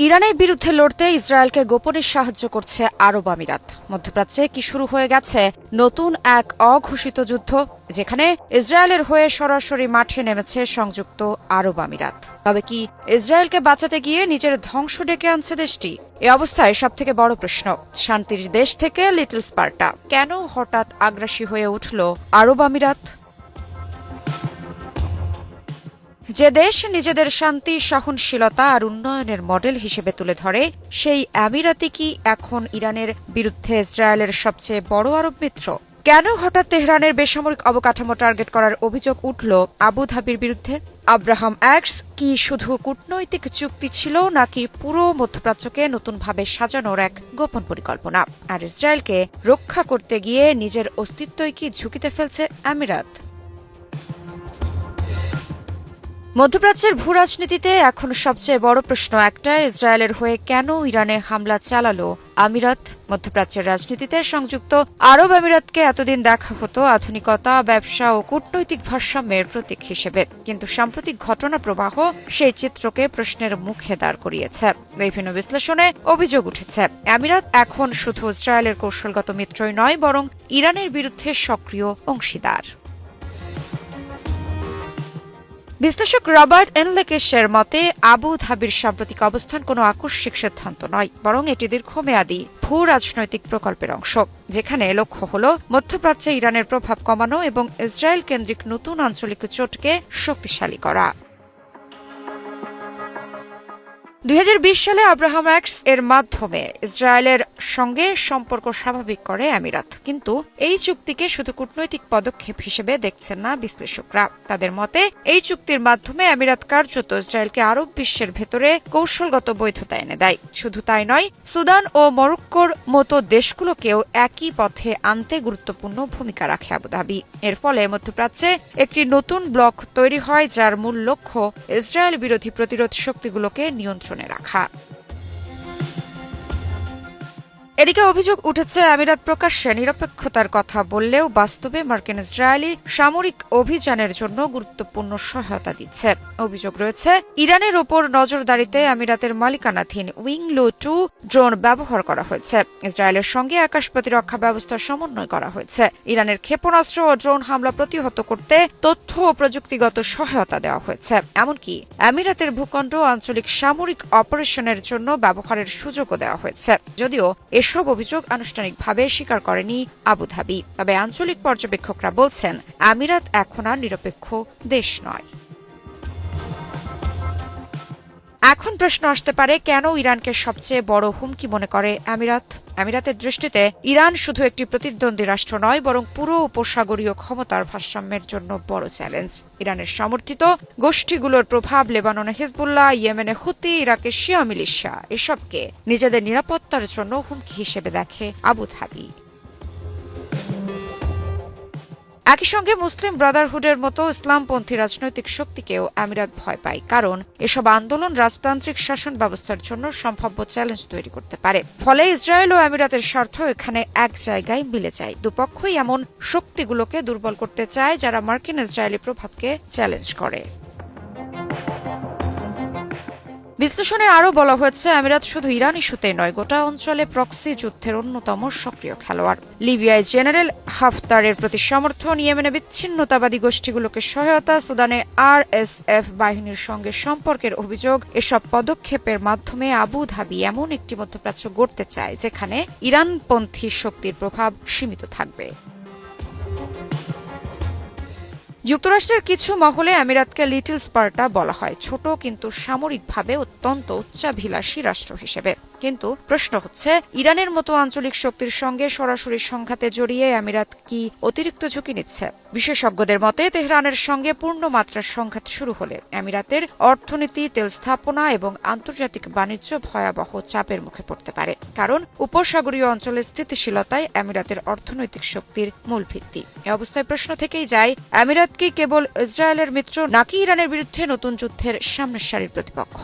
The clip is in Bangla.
ইরানের বিরুদ্ধে লড়তে ইসরায়েলকে গোপনে সাহায্য করছে আরব আমিরাত। মধ্যপ্রাচ্যে কি শুরু হয়ে গেছে নতুন এক অঘোষিত যুদ্ধ, যেখানে ইসরায়েলের হয়ে সরাসরি মাঠে নেমেছে সংযুক্ত আরব আমিরাত। তবে কি ইসরায়েলকে বাঁচাতে গিয়ে নিজের ধ্বংস ডেকে আনছে দেশটি? এ অবস্থায় সবথেকে বড় প্রশ্ন, শান্তির দেশ থেকে লিটল স্পার্টা কেন হঠাৎ আগ্রাসী হয়ে উঠল আরব আমিরাত? যে দেশ নিজেদের শান্তি, সহনশীলতা আর উন্নয়নের মডেল হিসেবে তুলে ধরে, সেই আমিরাতি কি এখন ইরানের বিরুদ্ধে ইসরায়েলের সবচেয়ে বড় আরব মিত্র? কেন হঠাৎ তেহরানের বেসামরিক অবকাঠামো টার্গেট করার অভিযোগ উঠল আবুধাবির বিরুদ্ধে? আব্রাহাম অ্যাক্টস কি শুধু কূটনৈতিক চুক্তি ছিল, নাকি পুরো মধ্যপ্রাচ্যকে নতুনভাবে সাজানোর এক গোপন পরিকল্পনা? আর ইসরায়েলকে রক্ষা করতে গিয়ে নিজের অস্তিত্বই কি ঝুঁকিতে ফেলছে আমিরাত? মধ্যপ্রাচ্যের ভূরাজনীতিতে এখন সবচেয়ে বড় প্রশ্ন একটা, ইসরায়েলের হয়ে কেন ইরানে হামলা চালালো আমিরাত? মধ্যপ্রাচ্যের রাজনীতিতে সংযুক্ত আরব আমিরাতকে এতদিন দেখা হতো আধুনিকতা, ব্যবসা ও কূটনৈতিক ভারসাম্যের প্রতীক হিসেবে, কিন্তু সাম্প্রতিক ঘটনা প্রবাহ সেই চিত্রকে প্রশ্নের মুখে দাঁড় করিয়েছে। বিভিন্ন বিশ্লেষণে অভিযোগ উঠেছে, আমিরাত এখন শুধু ইসরায়েলের কৌশলগত মিত্রই নয়, বরং ইরানের বিরুদ্ধে সক্রিয় অংশীদার। বিশ্লেষক রবার্ট এনলেকেশের মতে, আবু ধাবির সাম্প্রতিক অবস্থান কোনো আকস্মিক সিদ্ধান্ত নয়, বরং এটি দীর্ঘমেয়াদী ভূ রাজনৈতিক প্রকল্পের অংশ, যেখানে লক্ষ্য হল মধ্যপ্রাচ্যে ইরানের প্রভাব কমানো এবং ইসরায়েল কেন্দ্রিক নতুন আঞ্চলিক জোটকে শক্তিশালী করা। 2020 সালে আব্রাহাম অ্যাক্টস এর মাধ্যমে ইসরায়েলের সঙ্গে সম্পর্ক স্বাভাবিক করে আমিরাত, কিন্তু এই চুক্তিকে শুধু কূটনৈতিক পদক্ষেপ হিসেবে দেখছেন না বিশ্লেষকরা। তাদের মতে, এই চুক্তির মাধ্যমে আমিরাত কার্যত ইসরায়েলকে আরব বিশ্বের ভেতরে কৌশলগত বৈধতা এনে দেয়। শুধু তাই নয়, সুদান ও মরক্কোর মতো দেশগুলোকেও একই পথে আনতে গুরুত্বপূর্ণ ভূমিকা রাখে আবুধাবি। এর ফলে মধ্যপ্রাচ্যে একটি নতুন ব্লক তৈরি হয়, যার মূল লক্ষ্য ইসরায়েল বিরোধী প্রতিরোধ শক্তিগুলোকে নিয়ন্ত্রণে রাখা। এদিকে অভিযোগ উঠেছে, আমিরাত প্রকাশ্যে নিরপেক্ষতার কথা বললেও বাস্তবে মার্কিন ইসরায়েলি সামরিক অভিযানের জন্য গুরুত্বপূর্ণ সহায়তা দিচ্ছে। অভিযোগ রয়েছে, ইরানের ওপর নজরদারিতে আমিরাতের মালিকানাধীন উইংলো 2 ড্রোন ব্যবহার করা হয়েছে। ইসরায়েলের সঙ্গে আকাশ প্রতিরক্ষা ব্যবস্থার সমন্বয় করা হয়েছে। ইরানের ক্ষেপণাস্ত্র ও ড্রোন হামলা প্রতিহত করতে তথ্য ও প্রযুক্তিগত সহায়তা দেওয়া হয়েছে। এমনকি আমিরাতের ভূখণ্ড আঞ্চলিক সামরিক অপারেশনের জন্য ব্যবহারের সুযোগও দেওয়া হয়েছে। যদিও এসব অভিযোগ আনুষ্ঠানিকভাবে স্বীকার করেনি আবুধাবি, তবে আঞ্চলিক পর্যবেক্ষকরা বলছেন, আমিরাত এখন আর নিরপেক্ষ দেশ নয়। এখন প্রশ্ন আসতে পারে, কেন ইরানকে সবচেয়ে বড় হুমকি মনে করে আমিরাত? আমিরাতের দৃষ্টিতে ইরান শুধু একটি প্রতিদ্বন্দ্বী রাষ্ট্র নয়, বরং পুরো উপসাগরীয় ক্ষমতার ভারসাম্যের জন্য বড় চ্যালেঞ্জ। ইরানের সমর্থিত গোষ্ঠীগুলোর প্রভাব, লেবাননে হিজবুল্লাহ, ইয়েমেনে হুতি, ইরাকে শিয়া মিলিশিয়া, এসবকে নিজেদের নিরাপত্তার জন্য হুমকি হিসেবে দেখে আবুধাবি। একই সঙ্গে মুসলিম ব্রাদারহুডের মতো ইসলামপন্থী রাজনৈতিক শক্তিকেও আমিরাত ভয় পায়, কারণ এসব আন্দোলন রাজতান্ত্রিক শাসন ব্যবস্থার জন্য সম্ভাব্য চ্যালেঞ্জ তৈরি করতে পারে। ফলে ইসরায়েল ও আমিরাতের স্বার্থ এখানে এক জায়গায় মিলে যায়। দুপক্ষই এমন শক্তিগুলোকে দুর্বল করতে চায়, যারা মার্কিন ইসরায়েলি প্রভাবকে চ্যালেঞ্জ করে। বিশ্লেষণে আরও বলা হয়েছে, আমিরাত শুধু ইরান ইস্যুতেই নয়, গোটা অঞ্চলে প্রক্সি যুদ্ধের অন্যতম সক্রিয় খেলোয়াড়। লিবিয়ায় জেনারেল হাফতারের প্রতি সমর্থন, ইয়েমেনে বিচ্ছিন্নতাবাদী গোষ্ঠীগুলোকে সহায়তা, সুদানে RSF বাহিনীর সঙ্গে সম্পর্কের অভিযোগ, এসব পদক্ষেপের মাধ্যমে আবুধাবি এমন একটি মধ্যপ্রাচ্য গড়তে চায়, যেখানে ইরানপন্থী শক্তির প্রভাব সীমিত থাকবে। যুক্তরাষ্ট্রের কিছু মহলে আমিরাতকে লিটল স্পার্টা বলা হয়, ছোট কিন্তু সামরিকভাবে অত্যন্ত উচ্চাভিলাষী রাষ্ট্র হিসেবে। কিন্তু প্রশ্ন হচ্ছে, ইরানের মতো আঞ্চলিক শক্তির সঙ্গে সরাসরি সংঘাতে জড়িয়ে আমিরাত কি অতিরিক্ত ঝুঁকি নিচ্ছে? বিশেষজ্ঞদের মতে, তেহরানের সঙ্গে পূর্ণমাত্রার সংঘাত শুরু হলে আমিরাতের অর্থনীতি, তেল স্থাপনা এবং আন্তর্জাতিক বাণিজ্য ভয়াবহ চাপের মুখে পড়তে পারে, কারণ উপসাগরীয় অঞ্চলের স্থিতিশীলতাই আমিরাতের অর্থনৈতিক শক্তির মূল ভিত্তি। এ অবস্থায় প্রশ্ন থেকেই যায়, আমিরাত কি কেবল ইসরায়েলের মিত্র, নাকি ইরানের বিরুদ্ধে নতুন যুদ্ধের সামনের সারির প্রতিপক্ষ?